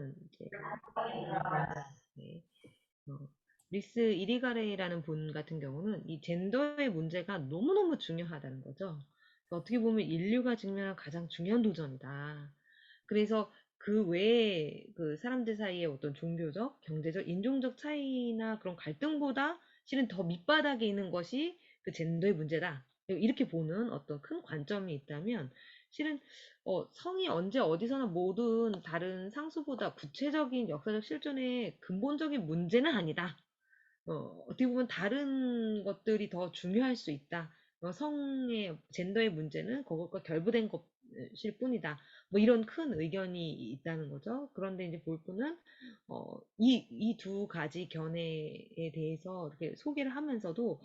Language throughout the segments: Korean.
이제 네, 어, 리스 이리가레이라는 분 같은 경우는 이 젠더의 문제가 너무너무 중요하다는 거죠. 어떻게 보면 인류가 직면한 가장 중요한 도전이다. 그래서 그 외에 그 사람들 사이의 어떤 종교적, 경제적, 인종적 차이나 그런 갈등보다 실은 더 밑바닥에 있는 것이 그 젠더의 문제다. 이렇게 보는 어떤 큰 관점이 있다면 실은 성이 언제 어디서나 모든 다른 상수보다 구체적인 역사적 실존의 근본적인 문제는 아니다. 어떻게 보면 다른 것들이 더 중요할 수 있다. 성의, 젠더의 문제는 그것과 결부된 것일 뿐이다. 뭐 이런 큰 의견이 있다는 거죠. 그런데 이제 볼프는, 이 두 가지 견해에 대해서 이렇게 소개를 하면서도,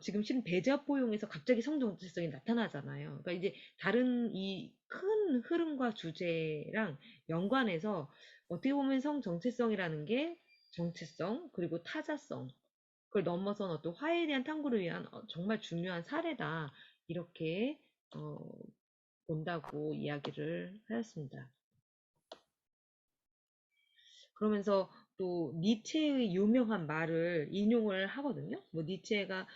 지금 실은 배제합 포용에서 갑자기 성 정체성이 나타나잖아요. 그러니까 이제 다른 이 큰 흐름과 주제랑 연관해서 어떻게 보면 성 정체성이라는 게 정체성, 그리고 타자성, 그걸 넘어선 어떤 화해에 대한 탐구를 위한 정말 중요한 사례다. 이렇게 어, 본다고 이야기를 하였습니다. 그러면서 또 니체의 유명한 말을 인용을 하거든요. 뭐 니체가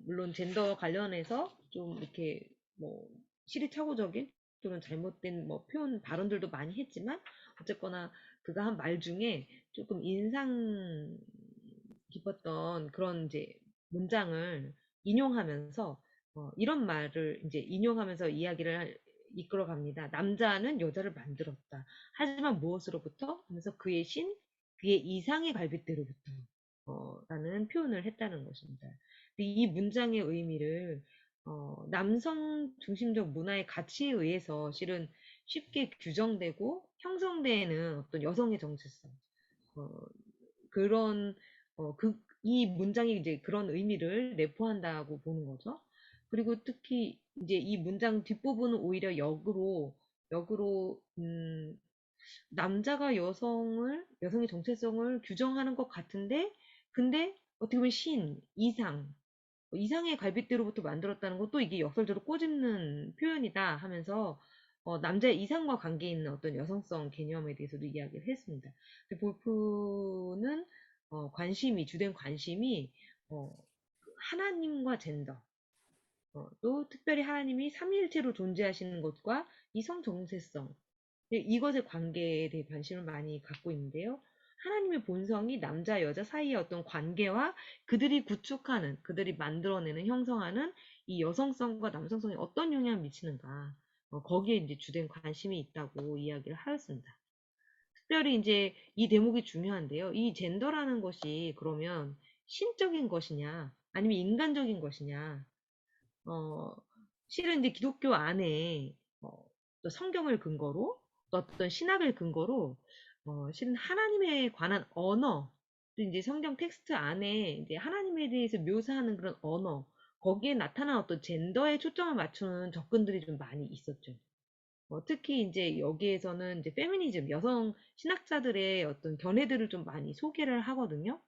물론 젠더 관련해서 좀 이렇게 뭐 시리착오적인 또는 잘못된 뭐 표현 발언들도 많이 했지만 어쨌거나 그가 한 말 중에 조금 인상 깊었던 그런 이제 문장을 인용하면서 이런 말을 이제 인용하면서 이야기를 이끌어 갑니다. 남자는 여자를 만들었다. 하지만 무엇으로부터? 하면서 그의 신, 그의 이상의 갈빗대로부터 라는 표현을 했다는 것입니다. 이 문장의 의미를 남성 중심적 문화의 가치에 의해서 실은 쉽게 규정되고 형성되는 어떤 여성의 정체성, 어, 그런 이 문장이 이제 그런 의미를 내포한다고 보는 거죠. 그리고 특히 이제 이 문장 뒷부분은 오히려 역으로 남자가 여성의 정체성을 규정하는 것 같은데, 근데 어떻게 보면 이상의 갈빗대로부터 만들었다는 것도 이게 역설적으로 꼬집는 표현이다 하면서 남자의 이상과 관계 있는 어떤 여성성 개념에 대해서도 이야기를 했습니다. 볼프는 주된 관심이 어, 하나님과 젠더, 또 특별히 하나님이 삼위일체로 존재하시는 것과 이 성정체성, 이것의 관계에 대해 관심을 많이 갖고 있는데요. 하나님의 본성이 남자, 여자 사이의 어떤 관계와 그들이 만들어내는, 형성하는 이 여성성과 남성성에 어떤 영향을 미치는가, 거기에 이제 주된 관심이 있다고 이야기를 하였습니다. 특별히 이제 이 대목이 중요한데요. 이 젠더라는 것이 그러면 신적인 것이냐, 아니면 인간적인 것이냐, 어, 실은 이제 기독교 안에 또 성경을 근거로 또 어떤 신학을 근거로 실은 하나님에 관한 언어 또 이제 성경 텍스트 안에 이제 하나님에 대해서 묘사하는 그런 언어 거기에 나타난 어떤 젠더에 초점을 맞추는 접근들이 좀 많이 있었죠. 특히 이제 여기에서는 이제 페미니즘 여성 신학자들의 어떤 견해들을 좀 많이 소개를 하거든요.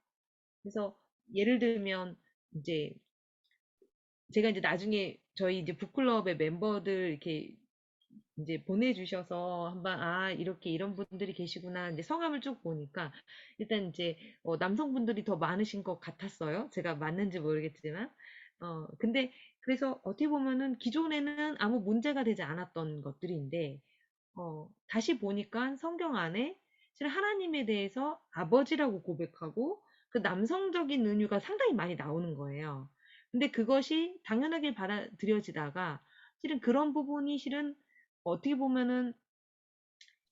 그래서 예를 들면 이제 제가 이제 나중에 저희 이제 북클럽의 멤버들 이렇게 이제 보내주셔서 한번 이렇게 이런 분들이 계시구나 이제 성함을 쭉 보니까 일단 이제 남성분들이 더 많으신 것 같았어요. 제가 맞는지 모르겠지만 근데 그래서 어떻게 보면은 기존에는 아무 문제가 되지 않았던 것들인데 다시 보니까 성경 안에 사실 하나님에 대해서 아버지라고 고백하고 그 남성적인 은유가 상당히 많이 나오는 거예요. 근데 그것이 당연하게 받아들여지다가 실은 그런 부분이 실은 어떻게 보면은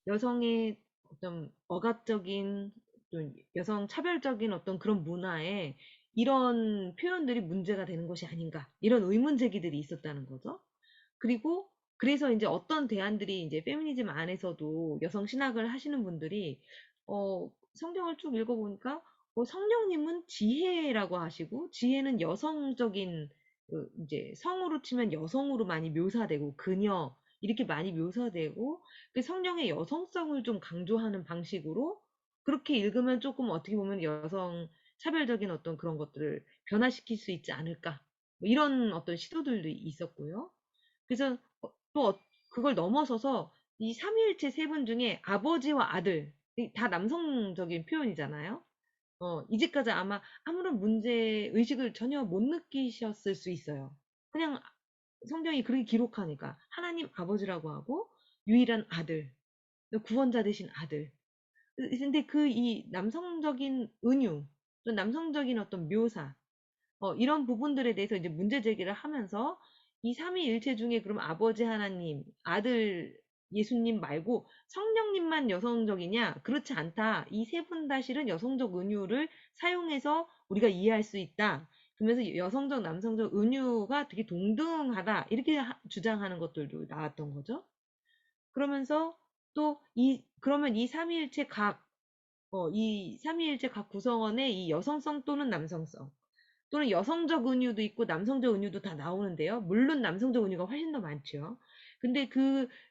여성의 어떤 억압적인 또 여성 차별적인 어떤 그런 문화에 이런 표현들이 문제가 되는 것이 아닌가 이런 의문 제기들이 있었다는 거죠. 그리고 그래서 이제 어떤 대안들이 이제 페미니즘 안에서도 여성 신학을 하시는 분들이 성경을 쭉 읽어보니까 성령님은 지혜라고 하시고 지혜는 여성적인 이제 성으로 치면 여성으로 많이 묘사되고 그녀 이렇게 많이 묘사되고 그 성령의 여성성을 좀 강조하는 방식으로 그렇게 읽으면 조금 어떻게 보면 여성 차별적인 어떤 그런 것들을 변화시킬 수 있지 않을까 뭐 이런 어떤 시도들도 있었고요. 그래서 또 그걸 넘어서서 이 삼위일체 세 분 중에 아버지와 아들 다 남성적인 표현이잖아요. 이제까지 아마 아무런 문제 의식을 전혀 못 느끼셨을 수 있어요. 그냥 성경이 그렇게 기록하니까 하나님 아버지라고 하고 유일한 아들, 구원자 되신 아들. 근데 그 이 남성적인 은유, 또 남성적인 어떤 묘사, 이런 부분들에 대해서 이제 문제 제기를 하면서 이 삼위일체 중에 그럼 아버지 하나님, 아들 예수님 말고 성령님만 여성적이냐? 그렇지 않다. 이 세 분 다 실은 여성적 은유를 사용해서 우리가 이해할 수 있다. 그러면서 여성적, 남성적 은유가 되게 동등하다. 이렇게 주장하는 것들도 나왔던 거죠. 그러면서 또 그러면 이 삼위일체 이 삼위일체 각 구성원의 이 여성성 또는 남성성, 또는 여성적 은유도 있고 남성적 은유도 다 나오는데요. 물론 남성적 은유가 훨씬 더 많죠. 근데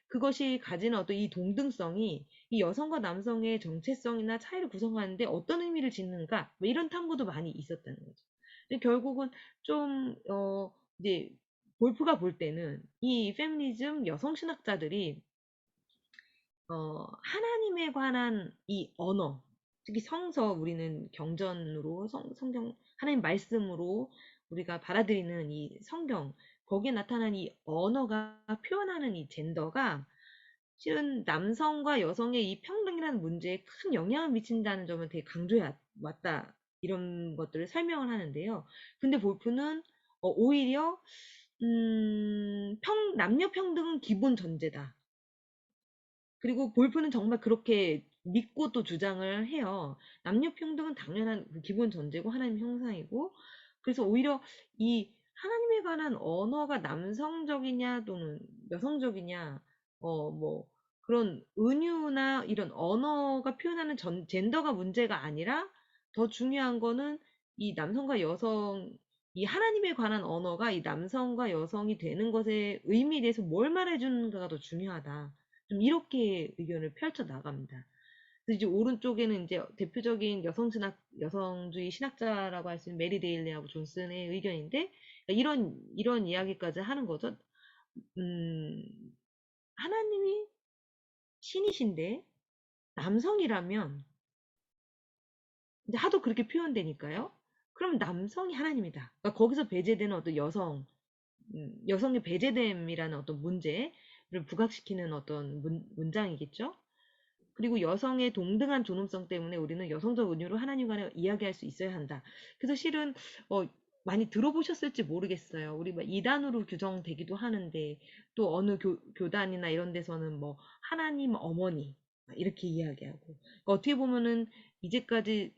그것이 가지는 어떤 이 동등성이 이 여성과 남성의 정체성이나 차이를 구성하는데 어떤 의미를 짓는가, 뭐 이런 탐구도 많이 있었다는 거죠. 근데 결국은 좀, 이제, 볼프가 볼 때는 이 페미니즘 여성 신학자들이 하나님에 관한 이 언어, 특히 성서, 우리는 경전으로, 성경, 하나님 말씀으로 우리가 받아들이는 이 성경, 거기에 나타난 이 언어가 표현하는 이 젠더가 실은 남성과 여성의 이 평등이라는 문제에 큰 영향을 미친다는 점을 되게 강조해 왔다. 이런 것들을 설명을 하는데요. 근데 볼프는 오히려 남녀 평등은 기본 전제다. 그리고 볼프는 정말 그렇게 믿고 또 주장을 해요. 남녀 평등은 당연한 그 기본 전제고 하나님 형상이고, 그래서 오히려 이 하나님에 관한 언어가 남성적이냐 또는 여성적이냐, 뭐 그런 은유나 이런 언어가 표현하는 젠더가 문제가 아니라 더 중요한 거는 이 남성과 여성, 이 하나님에 관한 언어가 이 남성과 여성이 되는 것에 의미에 대해서 뭘 말해주는가가 더 중요하다. 좀 이렇게 의견을 펼쳐 나갑니다. 그래서 이제 오른쪽에는 이제 대표적인 여성주의 신학자라고 할 수 있는 메리 데일리하고 존슨의 의견인데, 그러니까 이런 이야기까지 하는 거죠. 음, 하나님이 신이신데 남성이라면 이제 하도 그렇게 표현되니까요. 그럼 남성이 하나님이다. 그러니까 거기서 배제되는 어떤 여성의 배제됨이라는 어떤 문제를 부각시키는 어떤 문장이겠죠. 그리고 여성의 동등한 존엄성 때문에 우리는 여성적 은유로 하나님과는 이야기할 수 있어야 한다. 그래서 실은 어, 많이 들어보셨을지 모르겠어요. 우리 막 이단으로 규정되기도 하는데 또 어느 교단이나 이런 데서는 뭐 하나님 어머니 이렇게 이야기하고, 그러니까 어떻게 보면은 이제까지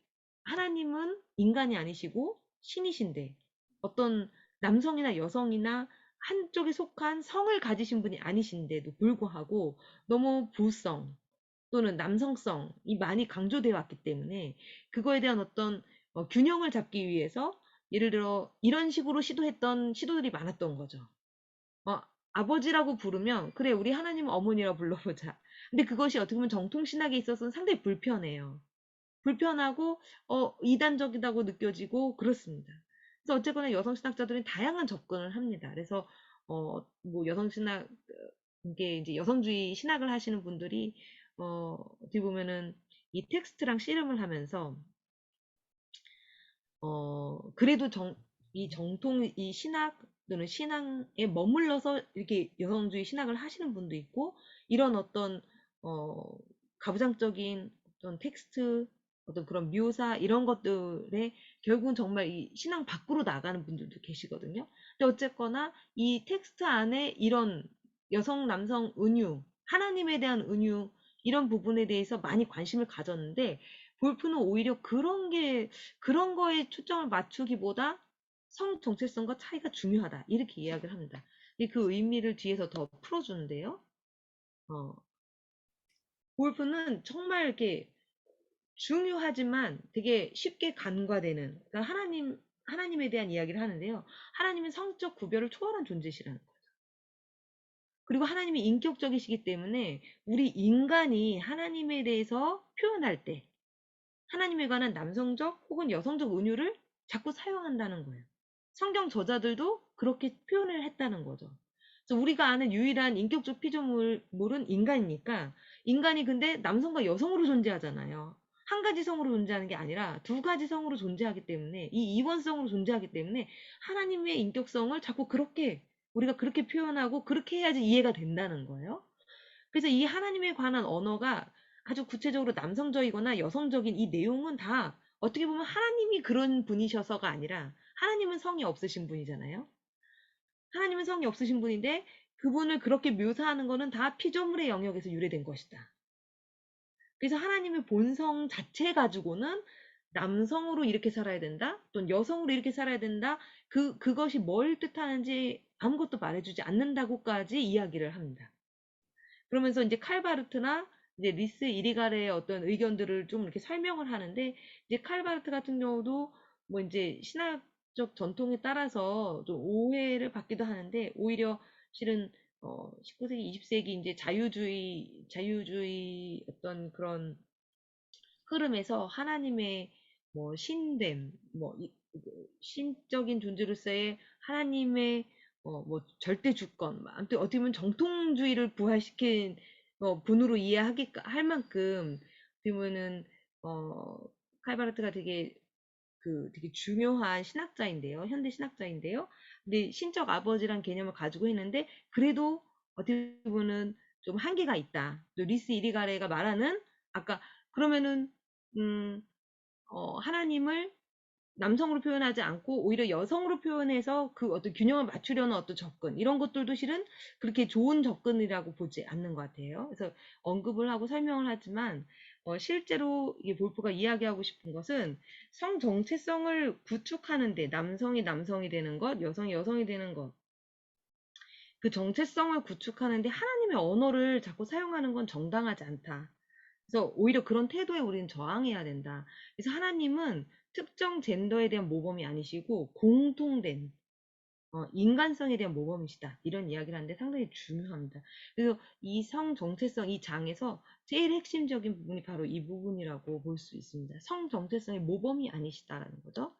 하나님은 인간이 아니시고 신이신데 어떤 남성이나 여성이나 한쪽에 속한 성을 가지신 분이 아니신데도 불구하고 너무 부성 또는 남성성이 많이 강조되어 왔기 때문에 그거에 대한 어떤 균형을 잡기 위해서 예를 들어 이런 식으로 시도했던 시도들이 많았던 거죠. 어, 아버지라고 부르면 그래 우리 하나님 어머니라고 불러보자. 근데 그것이 어떻게 보면 정통신학에 있어서는 상당히 불편해요. 불편하고 이단적이다고 느껴지고 그렇습니다. 그래서 어쨌거나 여성신학자들은 다양한 접근을 합니다. 그래서 뭐 여성신학 이게 이제 여성주의 신학을 하시는 분들이 어떻게 보면은 이 텍스트랑 씨름을 하면서 그래도 이 정통 이 신학 또는 신앙에 머물러서 이렇게 여성주의 신학을 하시는 분도 있고, 이런 어떤 어 가부장적인 어떤 텍스트, 어떤 그런 묘사 이런 것들에 결국은 정말 이 신앙 밖으로 나가는 분들도 계시거든요. 근데 어쨌거나 이 텍스트 안에 이런 여성 남성 은유, 하나님에 대한 은유 이런 부분에 대해서 많이 관심을 가졌는데, 볼프는 오히려 그런 거에 초점을 맞추기보다 성 정체성과 차이가 중요하다. 이렇게 이야기를 합니다. 그 의미를 뒤에서 더 풀어주는데요. 어, 골프는 정말 이렇게 중요하지만 되게 쉽게 간과되는, 그러니까 하나님에 대한 이야기를 하는데요. 하나님은 성적 구별을 초월한 존재시라는 거예요. 그리고 하나님이 인격적이시기 때문에 우리 인간이 하나님에 대해서 표현할 때 하나님에 관한 남성적 혹은 여성적 은유를 자꾸 사용한다는 거예요. 성경 저자들도 그렇게 표현을 했다는 거죠. 그래서 우리가 아는 유일한 인격적 피조물은 인간이니까 인간이 근데 남성과 여성으로 존재하잖아요. 한 가지 성으로 존재하는 게 아니라 두 가지 성으로 존재하기 때문에 이 이원성으로 존재하기 때문에 하나님의 인격성을 자꾸 그렇게 우리가 그렇게 표현하고 그렇게 해야지 이해가 된다는 거예요. 그래서 이 하나님에 관한 언어가 아주 구체적으로 남성적이거나 여성적인 이 내용은 다 어떻게 보면 하나님이 그런 분이셔서가 아니라 하나님은 성이 없으신 분이잖아요. 하나님은 성이 없으신 분인데 그분을 그렇게 묘사하는 거는 다 피조물의 영역에서 유래된 것이다. 그래서 하나님의 본성 자체 가지고는 남성으로 이렇게 살아야 된다, 또는 여성으로 이렇게 살아야 된다, 그것이 뭘 뜻하는지 아무것도 말해주지 않는다고까지 이야기를 합니다. 그러면서 이제 칼바르트나 이제 리스 이리가레의 어떤 의견들을 좀 이렇게 설명을 하는데, 이제 칼바르트 같은 경우도 뭐 이제 신학적 전통에 따라서 좀 오해를 받기도 하는데, 오히려 실은 19세기, 20세기 이제 자유주의 어떤 그런 흐름에서 하나님의 뭐 신됨, 뭐 신적인 존재로서의 하나님의 뭐 절대 주권, 아무튼 어떻게 보면 정통주의를 부활시킨 분으로 이해하기 할 만큼 어떻게 보면은 어 칼바르트가 되게 중요한 신학자인데요. 현대 신학자인데요. 근데 신적 아버지란 개념을 가지고 있는데 그래도 어떻게 보면 좀 한계가 있다. 또 리스 이리가레가 말하는 아까 그러면은 음, 하나님을 남성으로 표현하지 않고 오히려 여성으로 표현해서 그 어떤 균형을 맞추려는 어떤 접근 이런 것들도 실은 그렇게 좋은 접근이라고 보지 않는 것 같아요. 그래서 언급을 하고 설명을 하지만 실제로 이 볼프가 이야기하고 싶은 것은 성 정체성을 구축하는데 남성이 남성이 되는 것, 여성이 여성이 되는 것, 그 정체성을 구축하는데 하나님의 언어를 자꾸 사용하는 건 정당하지 않다. 그래서 오히려 그런 태도에 우리는 저항해야 된다. 그래서 하나님은 특정 젠더에 대한 모범이 아니시고 공통된 인간성에 대한 모범이시다. 이런 이야기를 하는데 상당히 중요합니다. 그래서 이 성 정체성, 이 장에서 제일 핵심적인 부분이 바로 이 부분이라고 볼 수 있습니다. 성 정체성의 모범이 아니시다라는 거죠.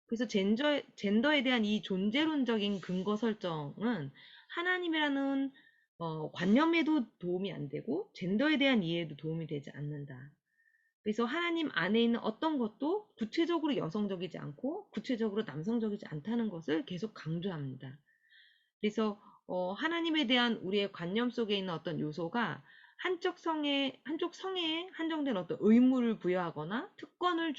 그래서 젠더에 대한 이 존재론적인 근거 설정은 하나님이라는 관념에도 도움이 안 되고 젠더에 대한 이해에도 도움이 되지 않는다. 그래서 하나님 안에 있는 어떤 것도 구체적으로 여성적이지 않고 구체적으로 남성적이지 않다는 것을 계속 강조합니다. 그래서 하나님에 대한 우리의 관념 속에 있는 어떤 요소가 한쪽 성에 한정된 어떤 의무를 부여하거나 특권을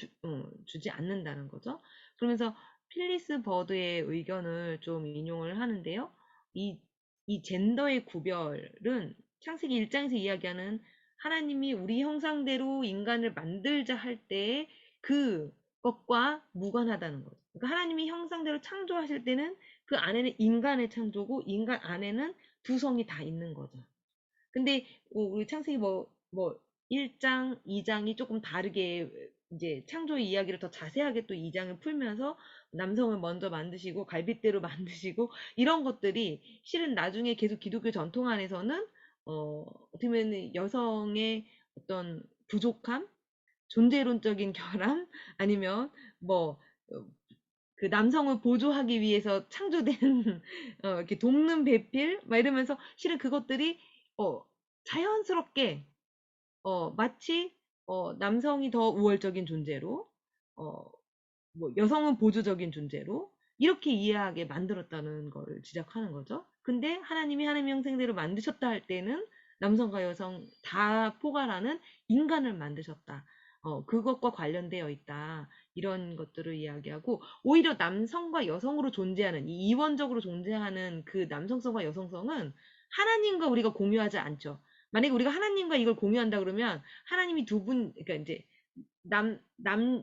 주지 않는다는 거죠. 그러면서 필리스 버드의 의견을 좀 인용을 하는데요. 이, 이 젠더의 구별은 창세기 1장에서 이야기하는 하나님이 우리 형상대로 인간을 만들자 할 때의 그것과 무관하다는 거죠. 그러니까 하나님이 형상대로 창조하실 때는 그 안에는 인간의 창조고 인간 안에는 두 성이 다 있는 거죠. 근데 우리 창세기 뭐 1장, 2장이 조금 다르게 이제 창조의 이야기를 더 자세하게 또 2장을 풀면서 남성을 먼저 만드시고 갈빗대로 만드시고 이런 것들이 실은 나중에 계속 기독교 전통 안에서는 어떻게 보면 여성의 어떤 부족함, 존재론적인 결함 아니면 뭐 그 남성을 보조하기 위해서 창조된 이렇게 돕는 배필 막 이러면서 실은 그것들이 어, 자연스럽게 마치 남성이 더 우월적인 존재로 어, 뭐 여성은 보조적인 존재로 이렇게 이해하게 만들었다는 걸 지적하는 거죠. 근데 하나님이 하나님 형상대로 만드셨다 할 때는 남성과 여성 다 포괄하는 인간을 만드셨다. 그것과 관련되어 있다. 이런 것들을 이야기하고 오히려 남성과 여성으로 존재하는 이 이원적으로 존재하는 그 남성성과 여성성은 하나님과 우리가 공유하지 않죠. 만약에 우리가 하나님과 이걸 공유한다 그러면 하나님이 두 분, 그러니까 이제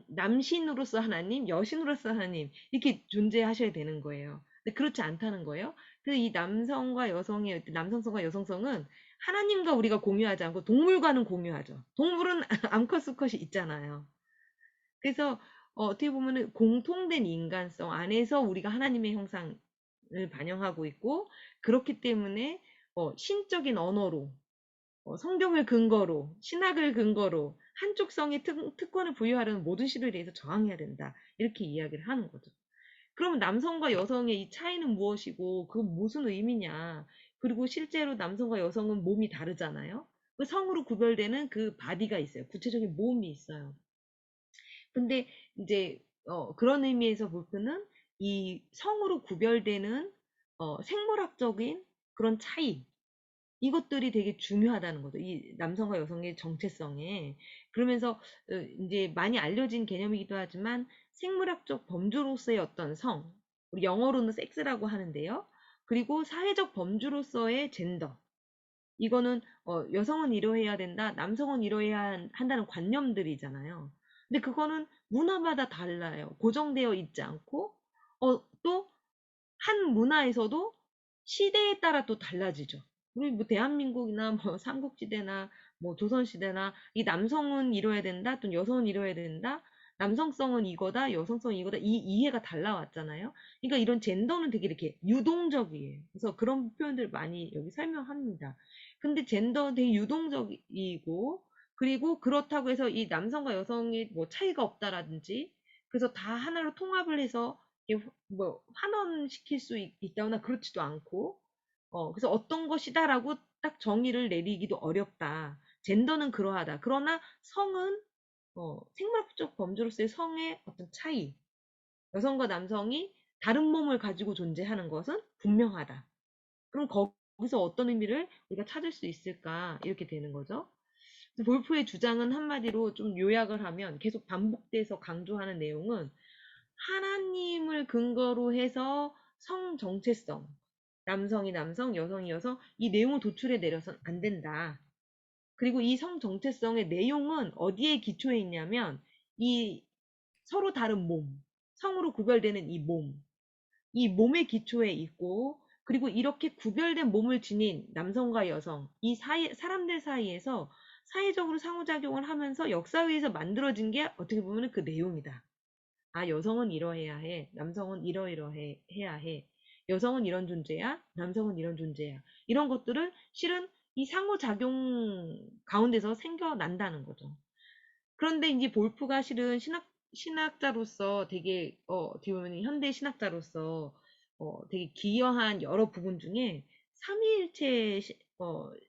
남신으로서 하나님, 여신으로서 하나님, 이렇게 존재하셔야 되는 거예요. 근데 그렇지 않다는 거예요. 그래서 이 남성과 여성의, 남성성과 여성성은 하나님과 우리가 공유하지 않고 동물과는 공유하죠. 동물은 암컷, 수컷이 있잖아요. 그래서 어떻게 보면은 공통된 인간성 안에서 우리가 하나님의 형상을 반영하고 있고, 그렇기 때문에 신적인 언어로 성경을 근거로, 신학을 근거로 한쪽 성에 특권을 부여하려는 모든 시도에 대해서 저항해야 된다. 이렇게 이야기를 하는 거죠. 그러면 남성과 여성의 이 차이는 무엇이고, 그건 무슨 의미냐. 그리고 실제로 남성과 여성은 몸이 다르잖아요. 그 성으로 구별되는 그 바디가 있어요. 구체적인 몸이 있어요. 근데 이제 그런 의미에서 볼프는 이 성으로 구별되는 생물학적인 그런 차이, 이것들이 되게 중요하다는 거죠. 이 남성과 여성의 정체성에. 그러면서 이제 많이 알려진 개념이기도 하지만 생물학적 범주로서의 어떤 성, 우리 영어로는 섹스라고 하는데요. 그리고 사회적 범주로서의 젠더. 이거는 여성은 이러해야 된다, 남성은 이러해야 한다는 관념들이잖아요. 근데 그거는 문화마다 달라요. 고정되어 있지 않고 또 한 문화에서도 시대에 따라 또 달라지죠. 우리 뭐 대한민국이나 뭐 삼국시대나 뭐 조선시대나 이 남성은 이뤄야 된다, 또 여성은 이뤄야 된다, 남성성은 이거다, 여성성은 이거다, 이 이해가 달라왔잖아요. 그러니까 이런 젠더는 되게 이렇게 유동적이에요. 그래서 그런 표현들 많이 여기 설명합니다. 근데 젠더는 되게 유동적이고, 그리고 그렇다고 해서 이 남성과 여성이 뭐 차이가 없다라든지, 그래서 다 하나로 통합을 해서 뭐 환원시킬 수 있다거나 그렇지도 않고, 그래서 어떤 것이다라고 딱 정의를 내리기도 어렵다. 젠더는 그러하다. 그러나 성은 생물학적 범주로서의 성의 어떤 차이, 여성과 남성이 다른 몸을 가지고 존재하는 것은 분명하다. 그럼 거기서 어떤 의미를 우리가 찾을 수 있을까? 이렇게 되는 거죠. 볼프의 주장은 한마디로 좀 요약을 하면, 계속 반복돼서 강조하는 내용은 하나님을 근거로 해서 성 정체성, 남성이 남성, 여성이 여성, 이 내용을 도출해 내려선 안 된다. 그리고 이 성 정체성의 내용은 어디에 기초해 있냐면, 이 서로 다른 몸, 성으로 구별되는 이 몸, 이 몸의 기초에 있고, 그리고 이렇게 구별된 몸을 지닌 남성과 여성, 이 사람들 사이에서 사회적으로 상호작용을 하면서 역사에서 만들어진 게 어떻게 보면 그 내용이다. 아, 여성은 이러해야 해. 남성은 이러이러해야 해. 여성은 이런 존재야. 남성은 이런 존재야. 이런 것들을 실은 이 상호작용 가운데서 생겨난다는 거죠. 그런데 이제 볼프가 실은 신학자로서 되게, 어떻게 보면 현대 신학자로서 되게 기여한 여러 부분 중에 삼위일체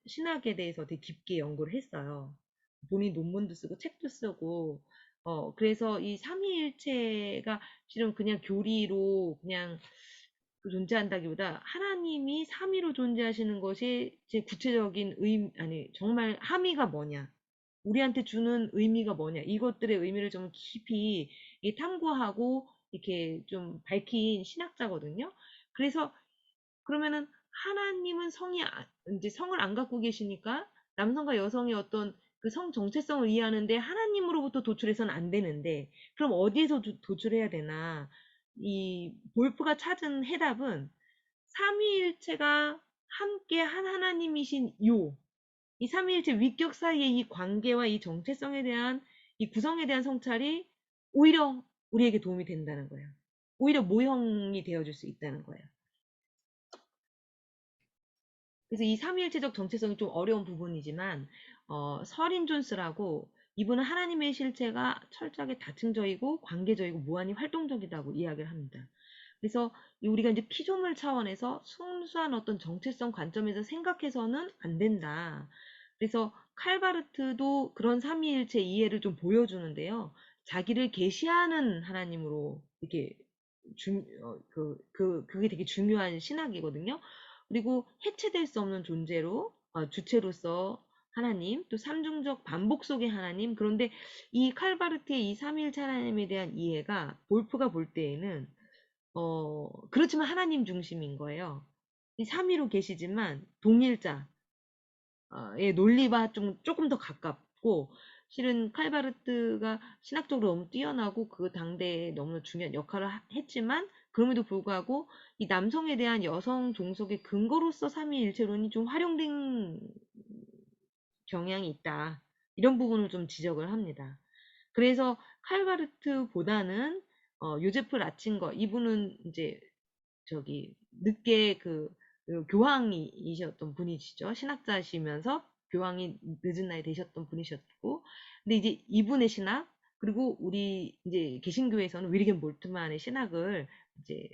신학에 대해서 되게 깊게 연구를 했어요. 본인 논문도 쓰고 책도 쓰고, 그래서 이 삼위일체가 실은 그냥 교리로 그냥 존재한다기보다 하나님이 삼위로 존재하시는 것이 제 구체적인 아니, 정말 함의가 뭐냐, 우리한테 주는 의미가 뭐냐, 이것들의 의미를 좀 깊이 탐구하고 이렇게 좀 밝힌 신학자거든요. 그래서 그러면은 하나님은 이제 성을 안 갖고 계시니까 남성과 여성의 어떤 그 성 정체성을 이해하는데 하나님으로부터 도출해서는 안 되는데, 그럼 어디에서 도출해야 되나? 이 볼프가 찾은 해답은 삼위일체가 함께 한 하나님이신 이 삼위일체 위격 사이의 이 관계와 이 정체성에 대한 이 구성에 대한 성찰이 오히려 우리에게 도움이 된다는 거예요. 오히려 모형이 되어줄 수 있다는 거예요. 그래서 이 삼위일체적 정체성이 좀 어려운 부분이지만, 서린 존스라고, 이분은 하나님의 실체가 철저하게 다층적이고 관계적이고 무한히 활동적이다고 이야기를 합니다. 그래서 우리가 이제 피조물 차원에서 순수한 어떤 정체성 관점에서 생각해서는 안 된다. 그래서 칼바르트도 그런 삼위일체 이해를 좀 보여주는데요. 자기를 계시하는 하나님으로 이렇게 그게 되게 중요한 신학이거든요. 그리고 해체될 수 없는 존재로, 주체로서 하나님, 또 삼중적 반복 속의 하나님. 그런데 이 칼바르트의 이 삼위일체 하나님에 대한 이해가 볼프가 볼 때에는 그렇지만 하나님 중심인 거예요. 이 삼위로 계시지만 동일자, 의 논리와 조금 더 가깝고, 실은 칼바르트가 신학적으로 너무 뛰어나고 그 당대에 너무 중요한 역할을 했지만, 그럼에도 불구하고 이 남성에 대한 여성 종속의 근거로서 삼위일체론이 좀 활용된 경향이 있다. 이런 부분을 좀 지적을 합니다. 그래서 칼바르트보다는 요제프 라친거, 이분은 이제 저기 늦게 그 교황이셨던 분이시죠. 신학자시면서 교황이 늦은 나이 되셨던 분이셨고, 근데 이제 이분의 신학, 그리고 우리 이제 개신교에서는 위리겐 몰트만의 신학을 이제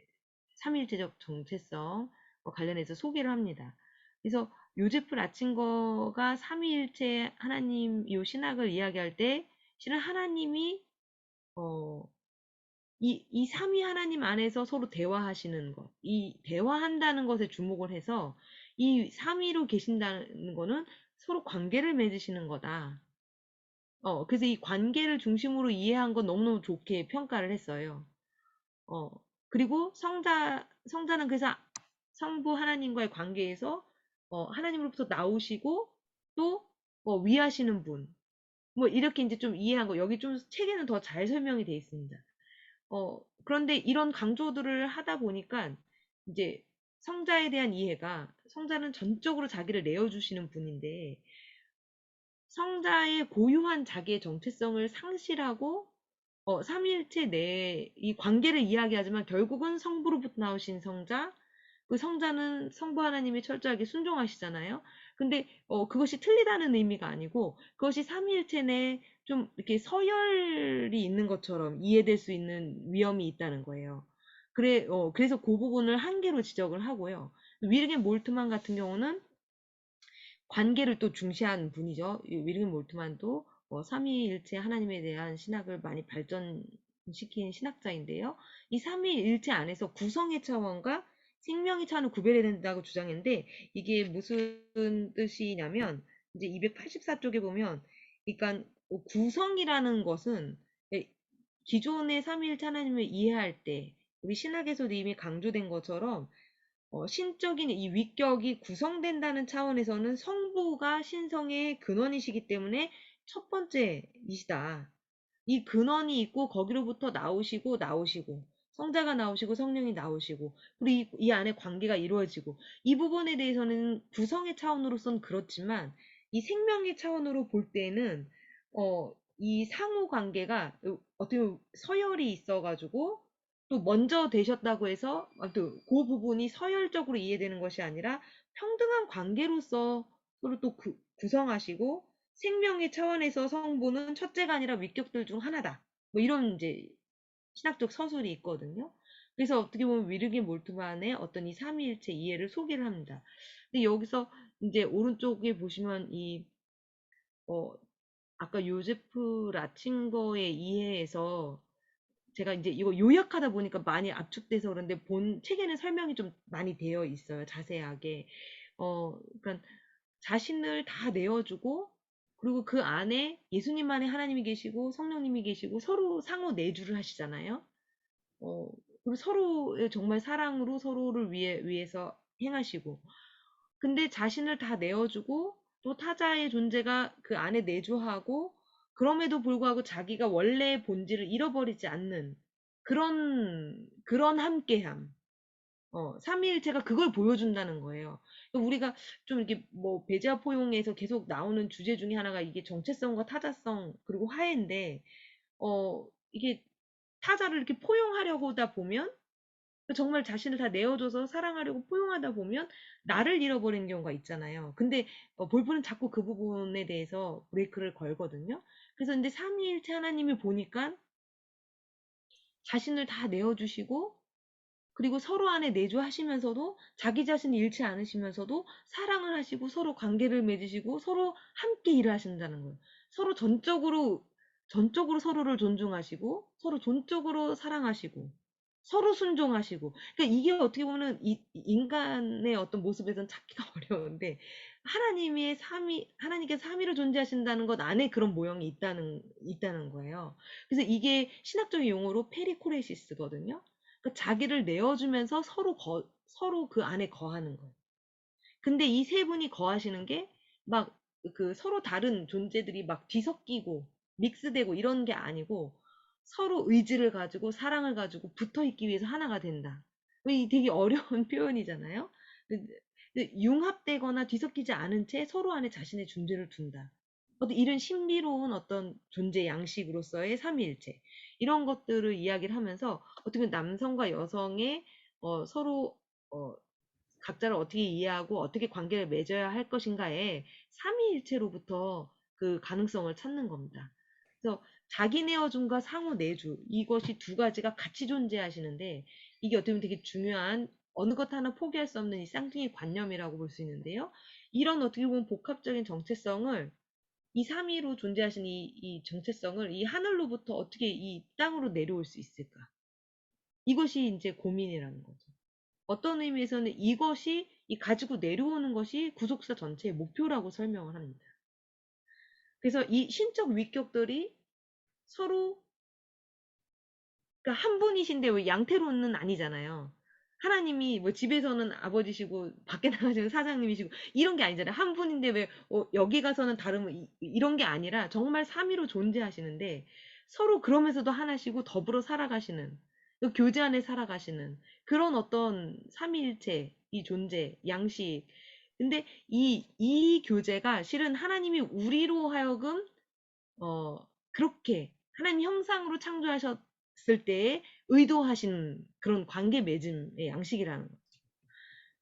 삼위일체적 정체성 관련해서 소개를 합니다. 그래서 요제프 라칭거가 삼위일체 하나님 요 신학을 이야기할 때 실은 하나님이 어, 이 삼위 하나님 안에서 서로 대화하시는 것, 이 대화한다는 것에 주목을 해서 이 삼위로 계신다는 거는 서로 관계를 맺으시는 거다. 그래서 이 관계를 중심으로 이해한 건 너무너무 좋게 평가를 했어요. 어, 그리고 성자는 그래서 성부 하나님과의 관계에서 하나님으로부터 나오시고 또 위하시는 분. 뭐 이렇게 이제 좀 이해한 거, 여기 좀 책에는 더 잘 설명이 되어 있습니다. 그런데 이런 강조들을 하다 보니까 이제 성자에 대한 이해가 성자는 전적으로 자기를 내어주시는 분인데 성자의 고유한 자기의 정체성을 상실하고 삼위일체 내에 이 관계를 이야기하지만 결국은 성부로부터 나오신 성자, 그 성자는 성부 하나님이 철저하게 순종하시잖아요. 근데 그것이 틀리다는 의미가 아니고 그것이 삼위일체 내에 좀 이렇게 서열이 있는 것처럼 이해될 수 있는 위험이 있다는 거예요. 그래서 그 부분을 한계로 지적을 하고요. 위르겐 몰트만 같은 경우는 관계를 또 중시한 분이죠. 윌리엄 몰트만도 삼위일체 하나님에 대한 신학을 많이 발전시킨 신학자인데요. 이 삼위일체 안에서 구성의 차원과 생명의 차원을 구별해야 된다고 주장했는데 이게 무슨 뜻이냐면 이제 284쪽에 보면 그러니까 구성이라는 것은 기존의 삼위일체 하나님을 이해할 때 우리 신학에서도 이미 강조된 것처럼 신적인 이 위격이 구성된다는 차원에서는 성부가 신성의 근원이시기 때문에 첫 번째이시다. 이 근원이 있고 거기로부터 나오시고 성자가 나오시고 성령이 나오시고 그리고 이 안에 관계가 이루어지고 이 부분에 대해서는 구성의 차원으로서는 그렇지만 이 생명의 차원으로 볼 때는 이 상호 관계가 어떻게 보면 서열이 있어가지고 또 먼저 되셨다고 해서 그 부분이 서열적으로 이해되는 것이 아니라 평등한 관계로서 서로 또 구성하시고 생명의 차원에서 성부는 첫째가 아니라 위격들 중 하나다. 뭐 이런 이제 신학적 서술이 있거든요. 그래서 어떻게 보면 위르긴 몰트만의 어떤 이 삼위일체 이해를 소개를 합니다. 근데 여기서 이제 오른쪽에 보시면 어, 아까 요제프 라칭거의 이해에서 제가 이제 이거 요약하다 보니까 많이 압축돼서 그런데 본 책에는 설명이 좀 많이 되어 있어요. 자세하게. 그러니까 자신을 다 내어주고 그리고 그 안에 예수님만의 하나님이 계시고 성령님이 계시고 서로 상호 내주를 하시잖아요. 어, 그리고 서로의 정말 사랑으로 서로를 위해서 행하시고 근데 자신을 다 내어주고 또 타자의 존재가 그 안에 내주하고 그럼에도 불구하고 자기가 원래의 본질을 잃어버리지 않는 그런 함께함. 삼위일체가 그걸 보여준다는 거예요. 그러니까 우리가 좀 이렇게 뭐 배제와 포용에서 계속 나오는 주제 중에 하나가 이게 정체성과 타자성 그리고 화해인데 이게 타자를 이렇게 포용하려고 하다 보면 정말 자신을 다 내어줘서 사랑하려고 포용하다 보면 나를 잃어버리는 경우가 있잖아요. 근데 볼프는 자꾸 그 부분에 대해서 브레이크를 걸거든요. 그래서 근데 삼위일체 하나님을 보니까 자신을 다 내어주시고 그리고 서로 안에 내주하시면서도 자기 자신을 잃지 않으시면서도 사랑을 하시고 서로 관계를 맺으시고 서로 함께 일을 하신다는 거예요. 서로 전적으로 서로를 존중하시고 서로 전적으로 사랑하시고 서로 순종하시고 그러니까 이게 어떻게 보면 인간의 어떤 모습에서는 찾기가 어려운데 하나님께서 삼위로 존재하신다는 것 안에 그런 모형이 있다는 거예요. 그래서 이게 신학적인 용어로 페리코레시스거든요. 그러니까 자기를 내어주면서 서로 그 안에 거하는 거예요. 근데 이 세 분이 거하시는 게 막 그 서로 다른 존재들이 막 뒤섞이고 믹스되고 이런 게 아니고 서로 의지를 가지고 사랑을 가지고 붙어 있기 위해서 하나가 된다. 이 되게 어려운 표현이잖아요. 근데 융합되거나 뒤섞이지 않은 채 서로 안에 자신의 존재를 둔다. 이런 신비로운 어떤 존재 양식으로서의 삼위일체 이런 것들을 이야기를 하면서 어떻게 보면 남성과 여성의 서로 어, 각자를 어떻게 이해하고 어떻게 관계를 맺어야 할 것인가에 삼위일체로부터 그 가능성을 찾는 겁니다. 그래서 자기 내어줌과 상호 내주, 이것이 두 가지가 같이 존재하시는데, 이게 어떻게 보면 되게 중요한, 어느 것 하나 포기할 수 없는 이 쌍둥이 관념이라고 볼 수 있는데요. 이런 어떻게 보면 복합적인 정체성을, 이 삼위로 존재하신 이 정체성을 이 하늘로부터 어떻게 이 땅으로 내려올 수 있을까? 이것이 이제 고민이라는 거죠. 어떤 의미에서는 이것이 이 가지고 내려오는 것이 구속사 전체의 목표라고 설명을 합니다. 그래서 이 신적 위격들이 서로, 그러니까 한 분이신데 왜 양태로는 아니잖아요. 하나님이 뭐 집에서는 아버지시고 밖에 나가시는 사장님이시고 이런 게 아니잖아요. 한 분인데 왜 여기 가서는 다른 이런 게 아니라 정말 삼위로 존재하시는데 서로 그러면서도 하나시고 더불어 살아가시는, 그 교제 안에 살아가시는 그런 어떤 삼위일체, 이 존재, 양식. 근데 이 교제가 실은 하나님이 우리로 하여금 그렇게 하나님 형상으로 창조하셨을 때에 의도하신 그런 관계 맺음의 양식이라는 거죠.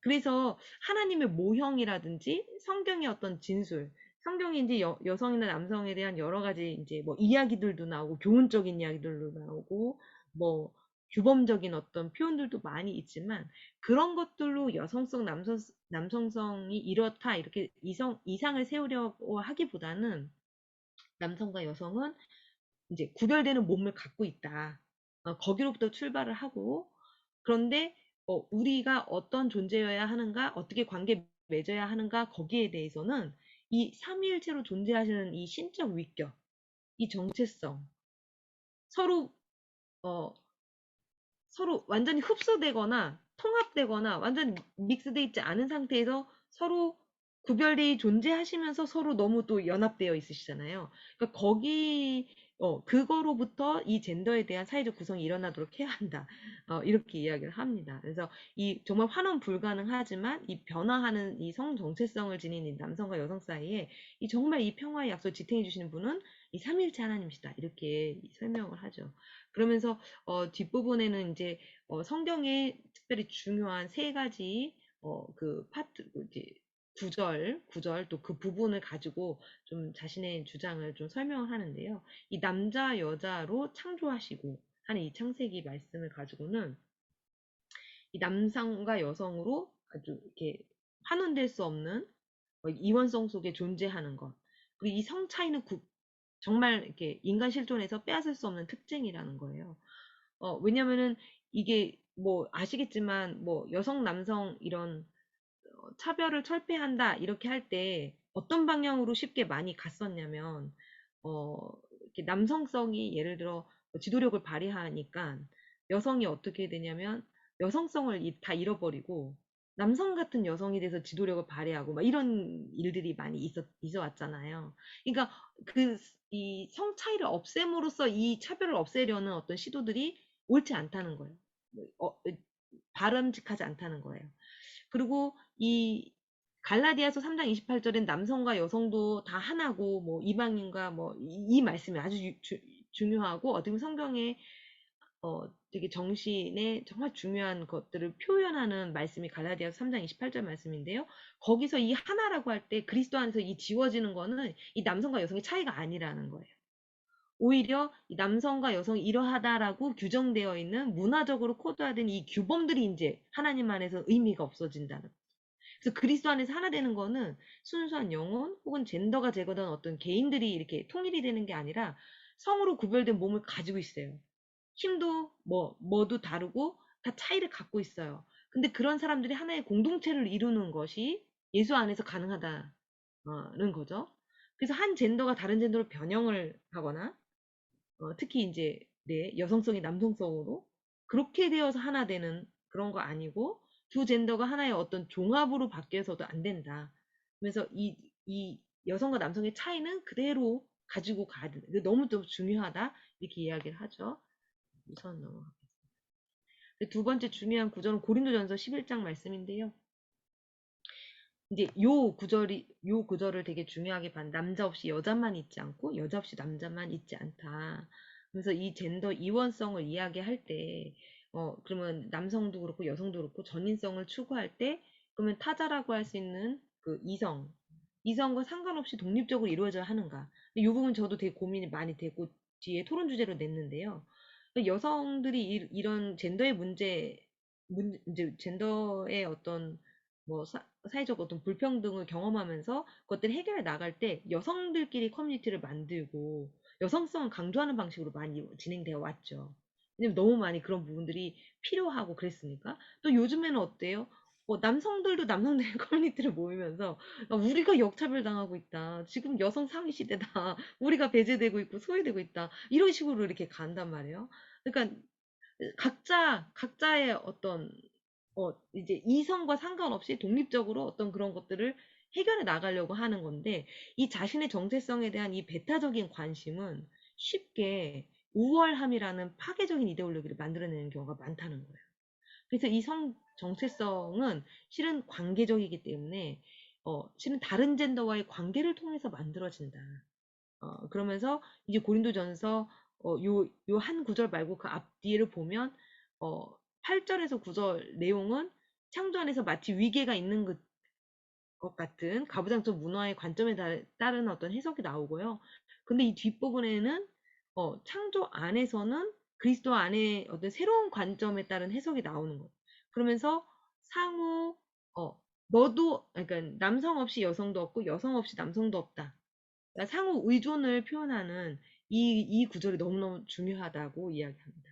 그래서 하나님의 모형이라든지 성경의 어떤 진술, 성경에 이제 여성이나 남성에 대한 여러 가지 이제 뭐 이야기들도 나오고 교훈적인 이야기들도 나오고 뭐 규범적인 어떤 표현들도 많이 있지만 그런 것들로 여성성, 남성성이 이렇다 이렇게 이상을 세우려고 하기보다는 남성과 여성은 이제 구별되는 몸을 갖고 있다. 거기로부터 출발을 하고, 그런데 우리가 어떤 존재여야 하는가, 어떻게 관계 맺어야 하는가, 거기에 대해서는 이 삼위일체로 존재하시는 이 신적 위격, 이 정체성, 서로 어, 서로 완전히 흡수되거나 통합되거나 완전히 믹스되어 있지 않은 상태에서 서로 구별되어 존재하시면서 서로 너무 또 연합되어 있으시잖아요. 그러니까 그거로부터 이 젠더에 대한 사회적 구성이 일어나도록 해야 한다. 이렇게 이야기를 합니다. 그래서 이 정말 환원 불가능하지만 이 변화하는 이 성 정체성을 지닌 이 남성과 여성 사이에 이 정말 이 평화의 약속을 지탱해 주시는 분은 이 삼위일체 하나님이시다. 이렇게 설명을 하죠. 그러면서 뒷부분에는 이제 성경에 특별히 중요한 세 가지 그 파트 이제 구절 또 그 부분을 가지고 좀 자신의 주장을 좀 설명을 하는데요. 이 남자 여자로 창조하시고 하는 이 창세기 말씀을 가지고는 이 남성과 여성으로 아주 이렇게 환원될 수 없는 이원성 속에 존재하는 것. 그리고 이 성 차이는 정말 이렇게 인간 실존에서 빼앗을 수 없는 특징이라는 거예요. 왜냐면은 이게 뭐 아시겠지만 뭐 여성, 남성 이런 차별을 철폐한다 이렇게 할 때 어떤 방향으로 쉽게 많이 갔었냐면 어, 이렇게 남성성이 예를 들어 지도력을 발휘하니까 여성이 어떻게 되냐면 여성성을 다 잃어버리고 남성 같은 여성이 돼서 지도력을 발휘하고 막 이런 일들이 많이 있어 왔잖아요. 그러니까 이 성 차이를 없앰으로써 이 차별을 없애려는 어떤 시도들이 옳지 않다는 거예요. 바람직하지 않다는 거예요. 그리고 이 갈라디아서 3장 28절엔 남성과 여성도 다 하나고 뭐 이방인과 뭐 이 말씀이 아주 중요하고 어떻게 보면 성경에 되게 정신의 정말 중요한 것들을 표현하는 말씀이 갈라디아서 3장 28절 말씀인데요. 거기서 이 하나라고 할 때 그리스도 안에서 이 지워지는 거는 이 남성과 여성의 차이가 아니라는 거예요. 오히려 이 남성과 여성이 이러하다라고 규정되어 있는 문화적으로 코드화된 이 규범들이 이제 하나님 안에서 의미가 없어진다는. 그래서 그리스도 안에서 하나 되는 거는 순수한 영혼 혹은 젠더가 제거된 어떤 개인들이 이렇게 통일이 되는 게 아니라 성으로 구별된 몸을 가지고 있어요. 힘도 뭐도 다르고 다 차이를 갖고 있어요. 근데 그런 사람들이 하나의 공동체를 이루는 것이 예수 안에서 가능하다는 거죠. 그래서 한 젠더가 다른 젠더로 변형을 하거나 특히 이제 네, 여성성이 남성성으로 그렇게 되어서 하나 되는 그런 거 아니고 두 젠더가 하나의 어떤 종합으로 바뀌어서도 안 된다. 그래서 이 여성과 남성의 차이는 그대로 가지고 가야 된다. 너무 또 중요하다. 이렇게 이야기를 하죠. 우선 넘어가겠습니다. 두 번째 중요한 구절은 고린도전서 11장 말씀인데요. 이제 요 구절을 되게 중요하게 반 남자 없이 여자만 있지 않고 여자 없이 남자만 있지 않다. 그래서 이 젠더 이원성을 이야기할 때 그러면 남성도 그렇고 여성도 그렇고 전인성을 추구할 때 그러면 타자라고 할 수 있는 그 이성과 상관없이 독립적으로 이루어져야 하는가. 이 부분 저도 되게 고민이 많이 되고 뒤에 토론 주제로 냈는데요. 여성들이 이런 젠더의 이제 젠더의 어떤 뭐 사회적 어떤 불평등을 경험하면서 그것들을 해결해 나갈 때 여성들끼리 커뮤니티를 만들고 여성성을 강조하는 방식으로 많이 진행되어 왔죠. 왜냐면 너무 많이 그런 부분들이 필요하고 그랬으니까. 또 요즘에는 어때요? 남성들도 남성들의 커뮤니티를 모이면서 우리가 역차별 당하고 있다. 지금 여성 상위 시대다. 우리가 배제되고 있고 소외되고 있다. 이런 식으로 이렇게 간단 말이에요. 그러니까 각자의 어떤 이제 이성과 상관없이 독립적으로 어떤 그런 것들을 해결해 나가려고 하는 건데, 이 자신의 정체성에 대한 이 배타적인 관심은 쉽게 우월함이라는 파괴적인 이데올로기를 만들어내는 경우가 많다는 거예요. 그래서 이 정체성은 실은 관계적이기 때문에 실은 다른 젠더와의 관계를 통해서 만들어진다. 그러면서 이제 고린도전서 요 한 구절 말고 그 앞뒤를 보면 8절에서 9절 내용은 창조 안에서 마치 위계가 있는 것 같은 가부장적 문화의 관점에 따른 어떤 해석이 나오고요. 근데 이 뒷부분에는 창조 안에서는 그리스도 안에 어떤 새로운 관점에 따른 해석이 나오는 거예요. 그러면서 상호 너도 그러니까 남성 없이 여성도 없고 여성 없이 남성도 없다. 그러니까 상호 의존을 표현하는 이 구절이 너무너무 중요하다고 이야기합니다.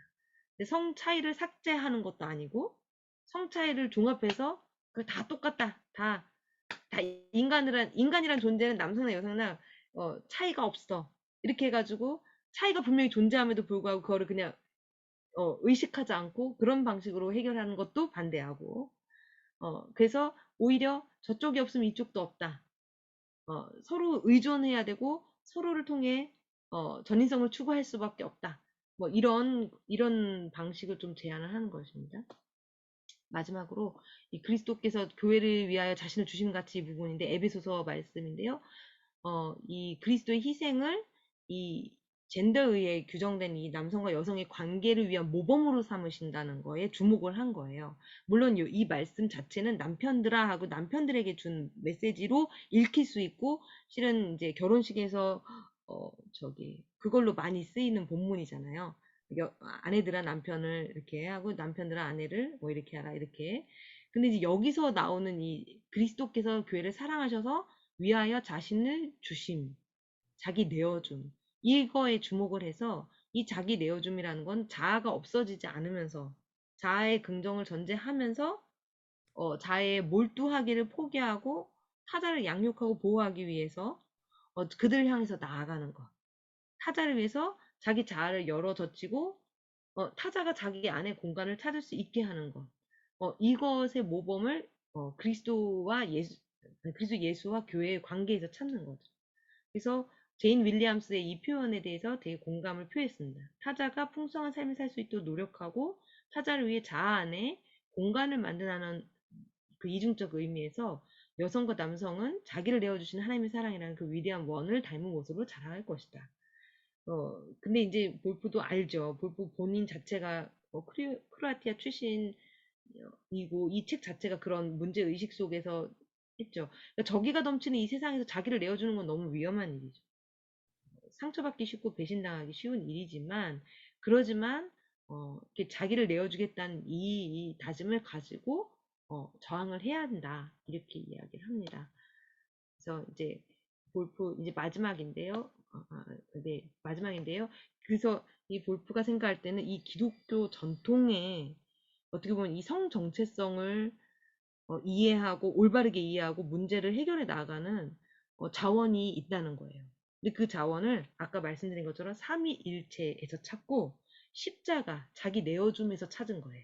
성 차이를 삭제하는 것도 아니고 성 차이를 종합해서 다 똑같다. 다 인간이란 존재는 남성이나 여성이나 차이가 없어. 이렇게 해가지고 차이가 분명히 존재함에도 불구하고 그거를 그냥 의식하지 않고 그런 방식으로 해결하는 것도 반대하고 그래서 오히려 저쪽이 없으면 이쪽도 없다. 서로 의존해야 되고 서로를 통해 전인성을 추구할 수밖에 없다. 뭐 이런 방식을 좀 제안을 하는 것입니다. 마지막으로 이 그리스도께서 교회를 위하여 자신을 주신 가치 이 부분인데 에베소서 말씀인데요. 이 그리스도의 희생을 이 젠더에 의해 규정된 이 남성과 여성의 관계를 위한 모범으로 삼으신다는 거에 주목을 한 거예요. 물론 이 말씀 자체는 남편들아 하고 남편들에게 준 메시지로 읽힐 수 있고 실은 이제 결혼식에서 그걸로 많이 쓰이는 본문이잖아요. 아내들아 남편을 이렇게 하고 남편들아 아내를 뭐 이렇게 하라 이렇게. 근데 이제 여기서 나오는 이 그리스도께서 교회를 사랑하셔서 위하여 자신을 주심, 자기 내어줌. 이거에 주목을 해서 이 자기 내어줌이라는 건 자아가 없어지지 않으면서 자아의 긍정을 전제하면서 자아의 몰두하기를 포기하고 타자를 양육하고 보호하기 위해서 그들을 향해서 나아가는 것. 타자를 위해서 자기 자아를 열어젖히고 타자가 자기 안에 공간을 찾을 수 있게 하는 것. 이것의 모범을 그리스도 예수와 교회의 관계에서 찾는 거죠. 그래서 제인 윌리엄스의 이 표현에 대해서 되게 공감을 표했습니다. 타자가 풍성한 삶을 살 수 있도록 노력하고 타자를 위해 자아 안에 공간을 만드는 그 이중적 의미에서 여성과 남성은 자기를 내어주신 하나님의 사랑이라는 그 위대한 원을 닮은 모습으로 자라갈 것이다. 근데 이제 볼프도 알죠. 볼프 본인 자체가 크로아티아 출신이고 이 책 자체가 그런 문제 의식 속에서 했죠. 그러니까 적이가 넘치는 이 세상에서 자기를 내어주는 건 너무 위험한 일이죠. 상처받기 쉽고 배신당하기 쉬운 일이지만 그러지만 이렇게 자기를 내어주겠다는 이 다짐을 가지고 저항을 해야 한다 이렇게 이야기를 합니다. 그래서 이제 볼프 이제 마지막인데요. 네, 마지막인데요. 그래서 이 볼프가 생각할 때는 이 기독교 전통에 어떻게 보면 이 성 정체성을 이해하고 올바르게 이해하고 문제를 해결해 나가는 자원이 있다는 거예요. 근데 그 자원을 아까 말씀드린 것처럼 삼위일체에서 찾고 십자가, 자기 내어줌에서 찾은 거예요.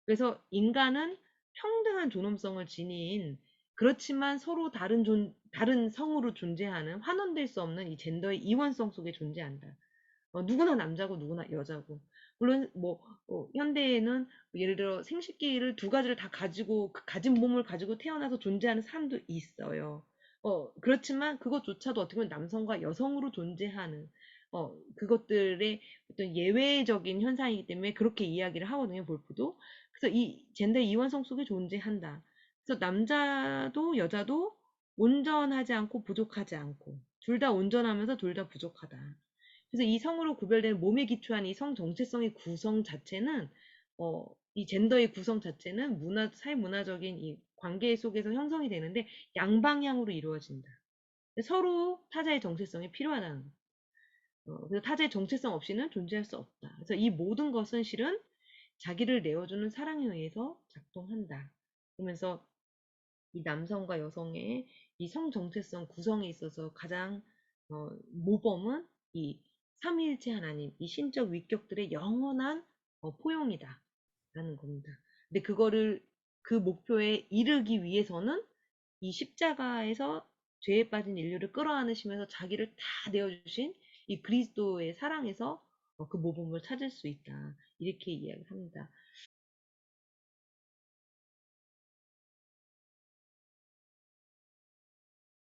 그래서 인간은 평등한 존엄성을 지닌 그렇지만 서로 다른 성으로 존재하는 환원될 수 없는 이 젠더의 이원성 속에 존재한다. 누구나 남자고 누구나 여자고. 물론 뭐 현대에는 예를 들어 생식기를 두 가지를 다 가지고 그 가진 몸을 가지고 태어나서 존재하는 사람도 있어요. 그렇지만 그것조차도 어떻게 보면 남성과 여성으로 존재하는 그것들의 어떤 예외적인 현상이기 때문에 그렇게 이야기를 하거든요, 볼프도. 그래서 이 젠더 이원성 속에 존재한다. 그래서 남자도 여자도 온전하지 않고 부족하지 않고 둘 다 온전하면서 둘 다 부족하다. 그래서 이 성으로 구별되는 몸에 기초한 이 성 정체성의 구성 자체는 이 젠더의 구성 자체는 사회문화적인 이 관계 속에서 형성이 되는데 양방향으로 이루어진다. 서로 타자의 정체성이 필요하다는 거. 그래서 타자의 정체성 없이는 존재할 수 없다. 그래서 이 모든 것은 실은 자기를 내어주는 사랑에 의해서 작동한다. 그러면서 이 남성과 여성의 이 성 정체성 구성에 있어서 가장 모범은 이 삼위일체 하나님, 이 신적 위격들의 영원한 포용이다라는 겁니다. 근데 그 목표에 이르기 위해서는 이 십자가에서 죄에 빠진 인류를 끌어안으시면서 자기를 다 내어주신 이 그리스도의 사랑에서 그 모범을 찾을 수 있다. 이렇게 이야기합니다.